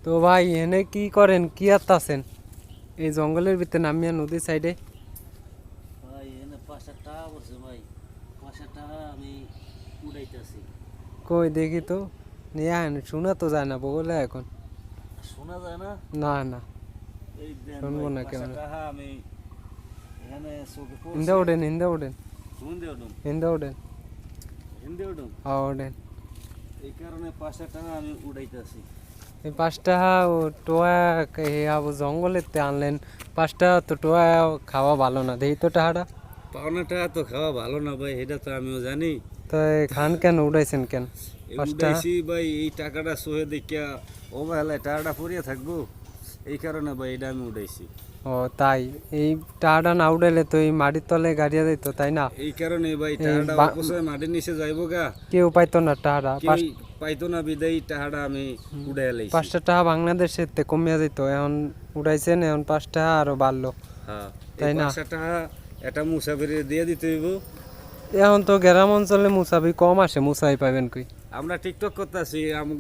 তো ভাই এনে কি করেন, কি আছেন এই জঙ্গলের ভিতরে নামিয়া নদীর সাইডে? ভাই এনে 5 টাকা পড়ছে ভাই, 5 টাকা আমি উড়াইতেছি। কই দেখি তো, নিয়ে আন, শোনা তো যায় না বগলে এখন। শোনা যায় না? না না, এই দেন শুনবো ভাই, না 5 কেমন। টাকা আমি এখানে চোখে ইন্দা পড়ছে। ওঠেন, ইন্দা ওঠেন, শুন দে উঠুন, ইন্দা ওঠেন, হিন্দে উঠুন। ওঠেন। এই কারণে 5 টাকা আমি উড়াইতেছি। এই 5 টাকা ও টোয়া আবু জঙ্গলেতে আনলেন, 5 টাকা তো টোয়া খাওয়া ভালো না, দেখি তো টাকাটা। পাওনা টাকা তো খাওয়া ভালো না ভাই, এটা তো আমিও জানি। তো খান কেন, উঠাইছেন কেন এই 5 টাকা? উড়াইছি ভাই, এই টাকাটা সোহে দেখিয়া অবহেলায় টাকাটা পড়িয়া থাকবো, এই কারণে ভাই এটা আমি উড়াইছি। ও তাই, এই টাকাটা না উঠাইলে তো এই মাটির তলে গাড়িয়া দিত, তাই না? এই কারণে ভাই এই টাকাটা বা- অপচয় মাটির নিচে যাইবো গা, কেউ পাইতো না টাকাটা। কেউ পাইতো না বিদায় টাকাটা আমি উড়াইয়া লাইছি। 5 টাকা বাংলাদেশের তে কমিয়া যেত, এখন উঠাইছেন, এখন 5 টাকা আরো বাড়লো, হ্যাঁ, তাই এই না? 5 টাকা এটা মুসাফিরে দিয়ে দিতে হইব। এখন তো গ্রাম অঞ্চলে মুসাফি কম আসে, মুসাফি পাইবেন কই? আমরা টিকটক করতেছি,